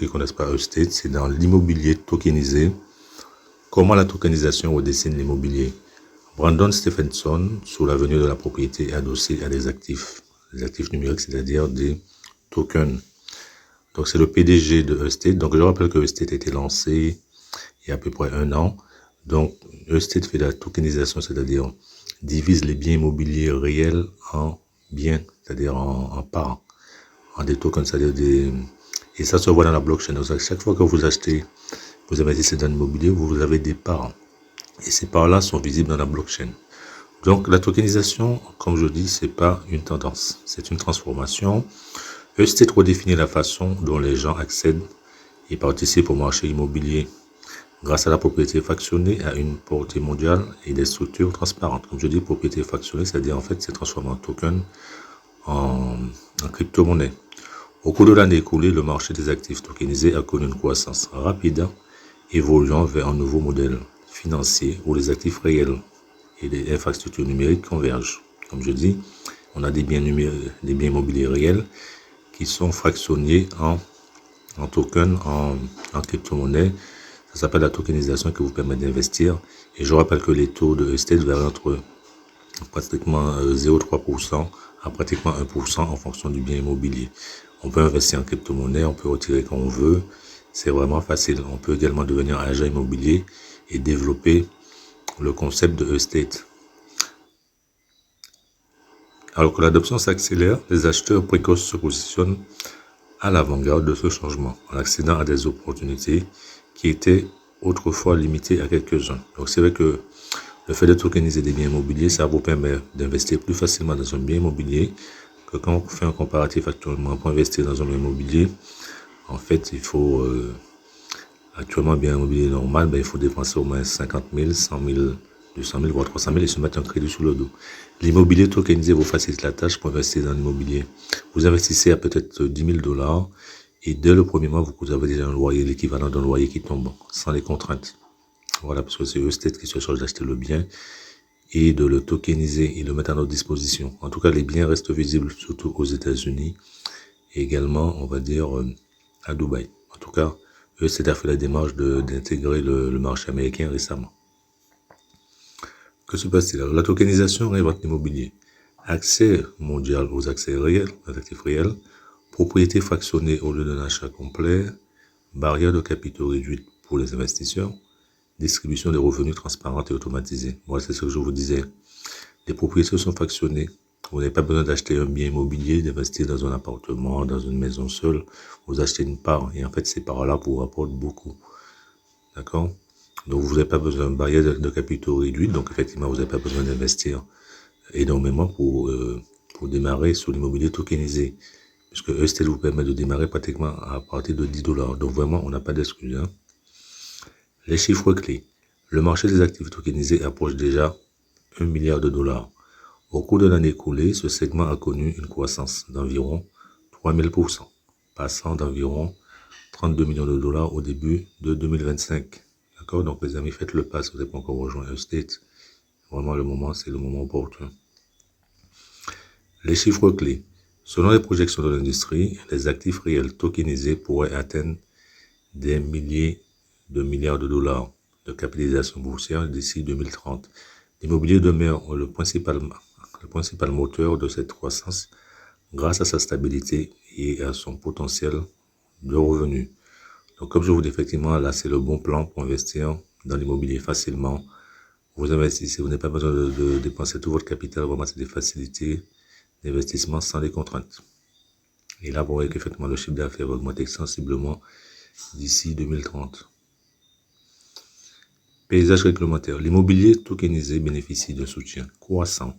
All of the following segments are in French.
connaissent pas Estate, c'est dans l'immobilier tokenisé. Comment la tokenisation redessine l'immobilier? Brandon Stephenson, sur l'avenue de la propriété, est adossé à des actifs numériques, c'est-à-dire des tokens. Donc, c'est le PDG de Estate. Donc, je rappelle que Estate a été lancé il y a à peu près 1 an. Donc, Estate fait de la tokenisation, c'est-à-dire divise les biens immobiliers réels en biens, c'est-à-dire en parts, en des tokens, c'est-à-dire des... Et ça se voit dans la blockchain. Donc, chaque fois que vous achetez, vous investissez dans l'immobilier, vous avez des parts. Et ces parts-là sont visibles dans la blockchain. Donc, la tokenisation, comme je dis, c'est pas une tendance, c'est une transformation. Estate redéfinit la façon dont les gens accèdent et participent au marché immobilier grâce à la propriété fractionnée, à une portée mondiale et des structures transparentes. Comme je dis, propriété fractionnée, c'est-à-dire en fait, c'est transformé en token, en crypto-monnaie. Au cours de l'année écoulée, le marché des actifs tokenisés a connu une croissance rapide, évoluant vers un nouveau modèle financier où les actifs réels et les infrastructures numériques convergent. Comme je dis, on a des biens immobiliers réels qui sont fractionnés en tokens, en crypto-monnaie. Ça s'appelle la tokenisation qui vous permet d'investir. Et je rappelle que les taux de Estate varient entre pratiquement 0,3% à pratiquement 1% en fonction du bien immobilier. On peut investir en crypto-monnaie, on peut retirer quand on veut. C'est vraiment facile. On peut également devenir agent immobilier et développer le concept de Estate. Alors que l'adoption s'accélère, les acheteurs précoces se positionnent à l'avant-garde de ce changement, en accédant à des opportunités qui étaient autrefois limitées à quelques-uns. Donc c'est vrai que le fait de tokeniser des biens immobiliers, ça vous permet d'investir plus facilement dans un bien immobilier que quand on fait un comparatif actuellement. Pour investir dans un bien immobilier, en fait, il faut, actuellement, un bien immobilier normal, il faut dépenser au moins 50 000, 100 000, 200 000, voire 300 000 et se mettre un crédit sous le dos. L'immobilier tokenisé vous facilite la tâche pour investir dans l'immobilier. Vous investissez à peut-être 10 000 $ et dès le premier mois, vous avez déjà un loyer, l'équivalent d'un loyer qui tombe sans les contraintes. Voilà, parce que c'est Estate qui se charge d'acheter le bien et de le tokeniser et de le mettre à notre disposition. En tout cas, les biens restent visibles surtout aux États-Unis et également, on va dire, à Dubaï. En tout cas, Estate a fait la démarche d'intégrer le marché américain récemment. Que se passe-t-il? La tokenisation réinvente l'immobilier. Accès mondial aux accès réels, aux actifs réels, propriété fractionnée au lieu d'un achat complet, barrière de capitaux réduite pour les investisseurs, distribution des revenus transparente et automatisée. Moi, c'est ce que je vous disais. Les propriétés sont fractionnées. Vous n'avez pas besoin d'acheter un bien immobilier, d'investir dans un appartement, dans une maison seule. Vous achetez une part et en fait, ces parts-là vous rapportent beaucoup. D'accord? Donc, vous n'avez pas besoin de barrière de capitaux réduite. Donc, effectivement, vous n'avez pas besoin d'investir énormément pour démarrer sur l'immobilier tokenisé. Puisque Estate vous permet de démarrer pratiquement à partir de 10 $. Donc, vraiment, on n'a pas d'excuse. Hein? Les chiffres clés. Le marché des actifs tokenisés approche déjà 1 milliard de dollars. Au cours de l'année écoulée, ce segment a connu une croissance d'environ 3000%, passant d'environ 32 millions de dollars au début de 2025. D'accord? Donc, les amis, faites le pas si vous n'avez pas encore rejoint Estate. Vraiment, c'est le moment opportun. Les chiffres clés. Selon les projections de l'industrie, les actifs réels tokenisés pourraient atteindre des milliers de milliards de dollars de capitalisation boursière d'ici 2030. L'immobilier demeure le principal moteur de cette croissance grâce à sa stabilité et à son potentiel de revenus. Donc, comme je vous dis, effectivement, là, c'est le bon plan pour investir dans l'immobilier facilement. Vous investissez, vous n'avez pas besoin de dépenser tout votre capital, vraiment, c'est des facilités d'investissement sans les contraintes. Et là, vous voyez qu'effectivement, le chiffre d'affaires va augmenter sensiblement d'ici 2030. Paysage réglementaire. L'immobilier tokenisé bénéficie d'un soutien croissant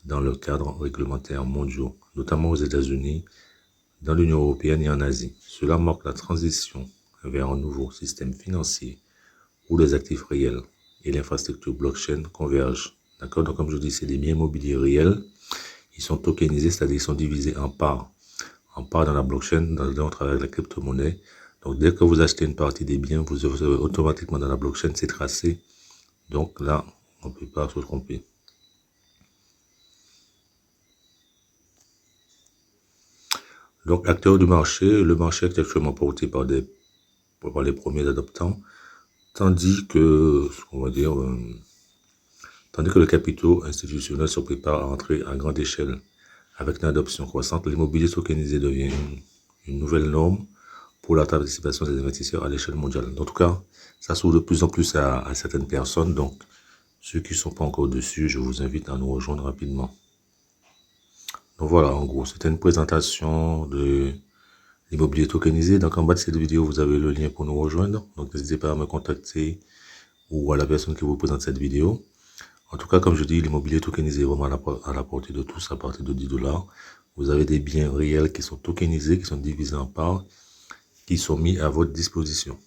dans le cadre réglementaire mondial, notamment aux États-Unis, dans l'Union européenne et en Asie. Cela marque la transition vers un nouveau système financier où les actifs réels et l'infrastructure blockchain convergent. D'accord? Donc, comme je dis, c'est des biens immobiliers réels. Ils sont tokenisés, c'est-à-dire ils sont divisés en parts dans la blockchain, dans travers la crypto-monnaie. Donc, dès que vous achetez une partie des biens, vous avez automatiquement dans la blockchain, c'est tracé. Donc là, on ne peut pas se tromper. Donc, acteurs du marché, le marché est actuellement porté par les premiers adoptants, tandis que, on va dire, tandis que les capitaux institutionnels se préparent à entrer à grande échelle. Avec une adoption croissante, l'immobilier tokenisé devient une nouvelle norme pour la participation des investisseurs à l'échelle mondiale. En tout cas, ça s'ouvre de plus en plus à certaines personnes. Donc, ceux qui ne sont pas encore dessus, je vous invite à nous rejoindre rapidement. Donc voilà, en gros, c'était une présentation de l'immobilier tokenisé. Donc en bas de cette vidéo, vous avez le lien pour nous rejoindre. Donc n'hésitez pas à me contacter ou à la personne qui vous présente cette vidéo. En tout cas, comme je dis, l'immobilier tokenisé est vraiment à la portée de tous à partir de 10 $. Vous avez des biens réels qui sont tokenisés, qui sont divisés en parts, qui sont mis à votre disposition.